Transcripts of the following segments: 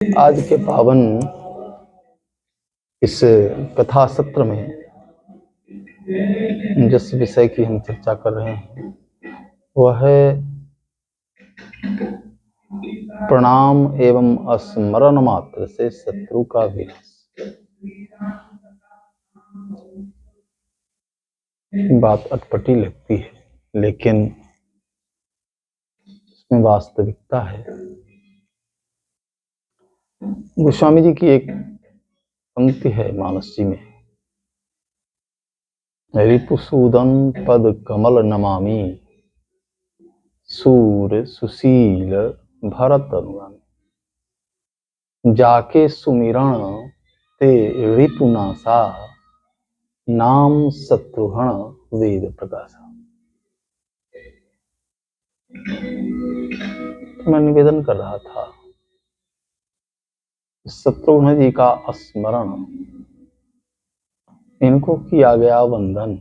आज के पावन इस कथा सत्र में जिस विषय की हम चर्चा कर रहे हैं वह है प्रणाम एवं स्मरण मात्र से शत्रु का विनाश। बात अटपटी लगती है, लेकिन इसमें वास्तविकता है। गोस्वामी जी की एक पंक्ति है मानस जी में, रिपुसूदन पद कमल नमामि सूर सुशील भरत अनुगामी। जाके सुमिरण ते रिपुनासा नाम शत्रुघ्न वेद प्रकाशा। तो मैं निवेदन कर रहा था, शत्रुघ्न जी का स्मरण, इनको किया गया वंदन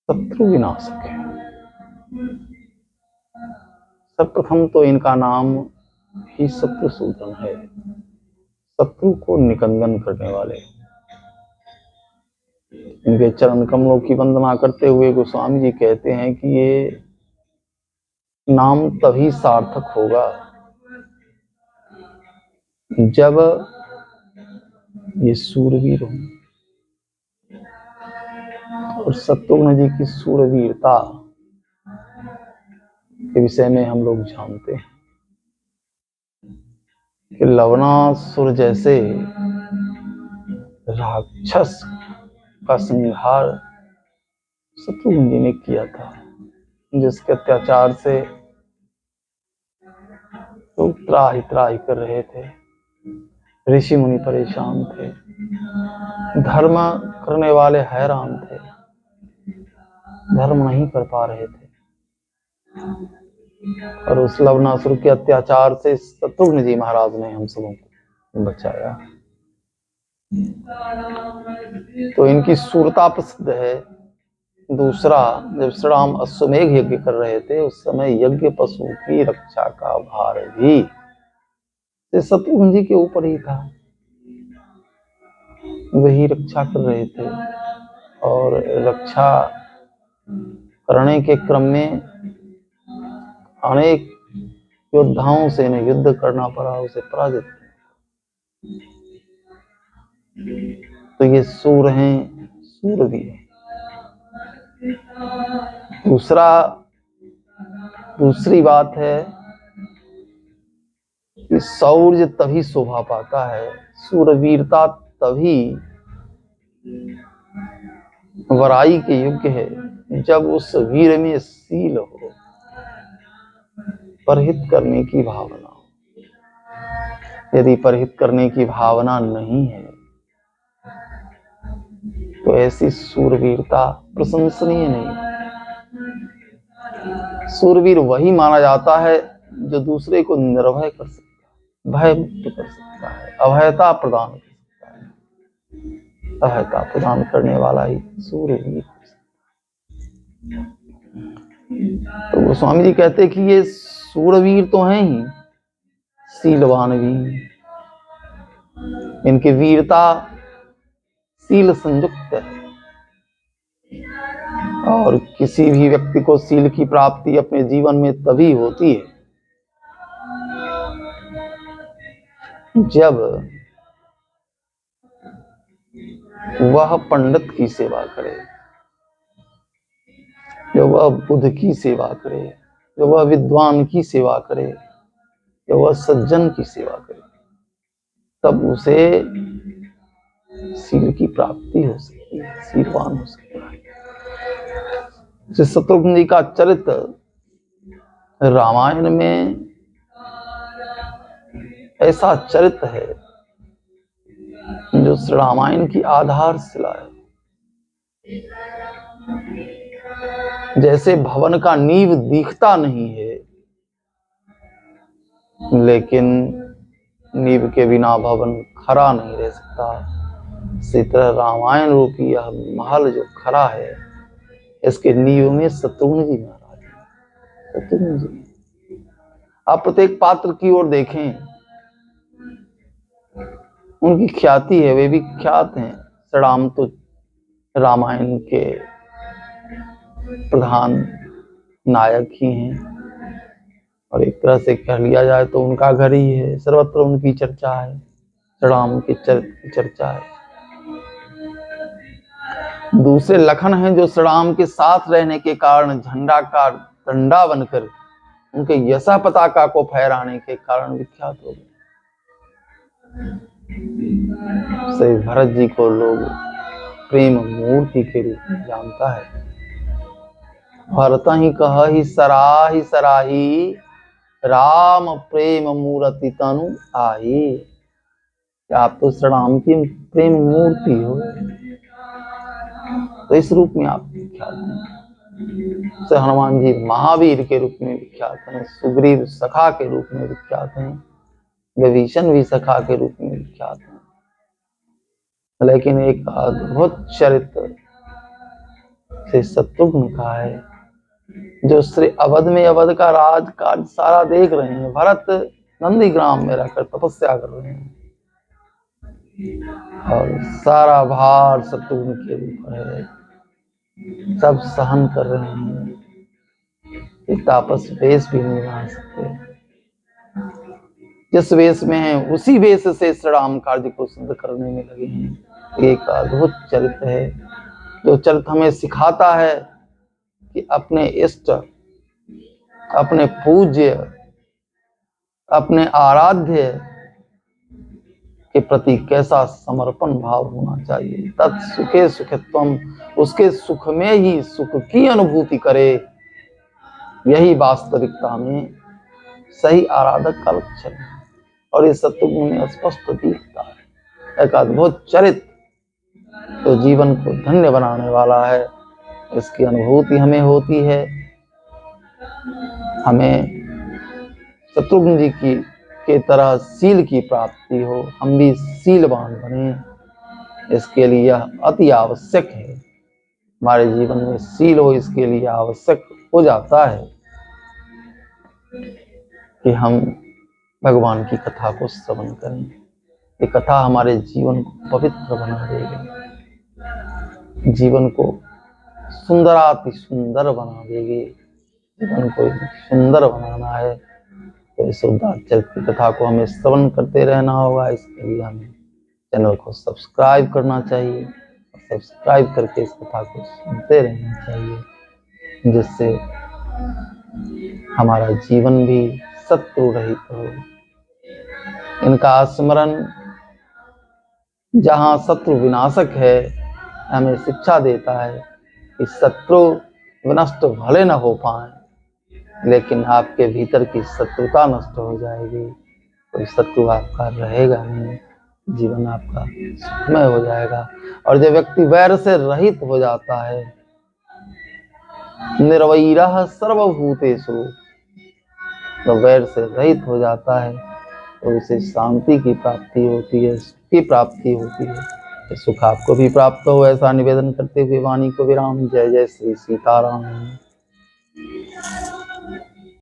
शत्रु विनाशक है। सर्वप्रथम तो इनका नाम ही शत्रुसूदन है, शत्रु को निकंदन करने वाले। इनके चरण कमलों की वंदना करते हुए गोस्वामी जी कहते हैं कि ये नाम तभी सार्थक होगा जब ये सूरवीर हों। और शत्रुघ्न जी की सूरवीरता के विषय में हम लोग जानते हैं कि लवणासुर जैसे राक्षस का संहार शत्रुघ्न जी ने किया था, जिसके अत्याचार से लोग त्राहि त्राहि कर रहे थे। ऋषि मुनि परेशान थे, धर्म करने वाले हैरान थे, धर्म नहीं कर पा रहे थे। और उस लवणासुर के अत्याचार से शत्रुघ्न जी महाराज ने हम सबों को बचाया। तो इनकी सूरता प्रसिद्ध है। दूसरा, जब श्री राम अश्वमेघ यज्ञ कर रहे थे उस समय यज्ञ पशु की रक्षा का भार भी शत्रुघ्न जी के ऊपर ही था। वही रक्षा कर रहे थे और रक्षा करने के क्रम में अनेक योद्धाओं से इन्हें युद्ध करना पड़ा, उसे पराजित। तो ये सूर हैं, सूरवीर। दूसरी बात है कि शौर्य तभी शोभा पाता है, सूरवीरता तभी वराई के योग्य है जब उस वीर में शील हो, परहित करने की भावना हो। यदि परहित करने की भावना नहीं है तो ऐसी सूरवीरता प्रशंसनीय नहीं। सूरवीर वही माना जाता है जो दूसरे को निर्भय कर सकता है, भय मुक्त कर सकता है, अभयता प्रदान कर सकता है। अभयता प्रदान करने वाला ही सूरवीर। तो गोस्वामी जी कहते कि ये सूरवीर तो हैं ही, शीलवान भी। इनकी वीरता शील संयुक्त है। और किसी भी व्यक्ति को शील की प्राप्ति अपने जीवन में तभी होती है जब वह पंडित की सेवा करे, जब वह बुद्ध की सेवा करे, जब वह विद्वान की सेवा करे, जब वह सज्जन की सेवा करे, तब उसे शील की प्राप्ति हो सकती है, शीलवान हो सकता है। शत्रुघ्न जी का चरित्र रामायण में ऐसा चरित्र है जो श्री रामायण की आधारशिला है। जैसे भवन का नींव दिखता नहीं है, लेकिन नींव के बिना भवन खड़ा नहीं रह सकता। इसी तरह रामायण रूपी यह महल जो खड़ा है, इसके नींव में शत्रुघ्न जी महाराज, शत्रुघ्न जी। आप प्रत्येक पात्र की ओर देखें, उनकी ख्याति है, वे भी ख्यात हैं। श्री राम तो रामायण के प्रधान नायक ही हैं, और एक तरह से कह लिया जाए तो उनका घर ही है, सर्वत्र उनकी चर्चा है, श्री राम के चरित्र की चर्चा है। दूसरे लखन हैं जो श्री राम के साथ रहने के कारण झंडा का डंडा बनकर उनके यशा पताका को फहराने के कारण विख्यात हो गए। श्री भरत जी को लोग प्रेम मूर्ति के रूप में जानता है। भरत ही कह ही सराही राम प्रेम मूर्ति तनु आई। आप तो श्री राम की प्रेम मूर्ति हो, तो इस रूप में आप विख्यात हैं। श्री हनुमान जी महावीर के रूप में विख्यात हैं, सुग्रीव सखा के रूप में विख्यात हैं, विभीषण भी सखा के रूप में विख्यात हैं। लेकिन एक अद्भुत चरित्र से शत्रुघ्न का है, जो श्री अवध में अवध का राज काज सारा देख रहे हैं। भरत नंदीग्राम में रहकर तपस्या कर रहे हैं और सारा भार शत्रुघ्न के ऊपर है, सब सहन कर रहे हैं। एक तापस वेश भी नहीं बना सकते, जिस वेश में है उसी वेश से श्री राम कार्य को सिद्ध करने में लगे हैं। एक अद्भुत चरित्र है, जो चरित्र हमें सिखाता है कि अपने इष्ट, अपने पूज्य, अपने आराध्य के प्रति कैसा समर्पण भाव होना चाहिए। तत्सुखे सुखत्वम, उसके सुख में ही सुख की अनुभूति करे, यही वास्तविकता में सही आराधक का लक्षण है। और ये शत्रुघ्न में स्पष्ट दिखता है। एक अद्भुत चरित्र तो जीवन को धन्य बनाने वाला है, इसकी अनुभूति हमें होती है। हमें शत्रुघ्न जी की के तरह शील की प्राप्ति हो, हम भी शीलवान बने, इसके लिए यह अति आवश्यक है। हमारे जीवन में शील हो, इसके लिए आवश्यक हो जाता है कि हम भगवान की कथा को श्रवण करें। ये कथा हमारे जीवन को पवित्र बना देगी, जीवन को सुंदराति सुंदर बना देगी। जीवन को सुंदर बनाना है तो इस उदार चरित्र की कथा को हमें श्रवण करते रहना होगा। इसके लिए हमें चैनल को सब्सक्राइब करना चाहिए, और सब्सक्राइब करके इस कथा को सुनते रहना चाहिए, जिससे हमारा जीवन भी शत्रु रहित हो। इनका स्मरण जहाँ शत्रु विनाशक है, हमें शिक्षा देता है कि शत्रु विनष्ट भले न हो पाए, लेकिन आपके भीतर की शत्रुता नष्ट हो जाएगी, कोई शत्रु आपका रहेगा नहीं, जीवन आपका सुखमय हो जाएगा। और जब व्यक्ति वैर से रहित हो जाता है, निर्वैरः सर्वभूतेषु, तो वैर से रहित हो जाता है तो उसे शांति की प्राप्ति होती है, सुख की प्राप्ति होती है। सुख आपको भी प्राप्त हो, ऐसा निवेदन करते हुए वाणी को विराम। जय जय श्री सीताराम।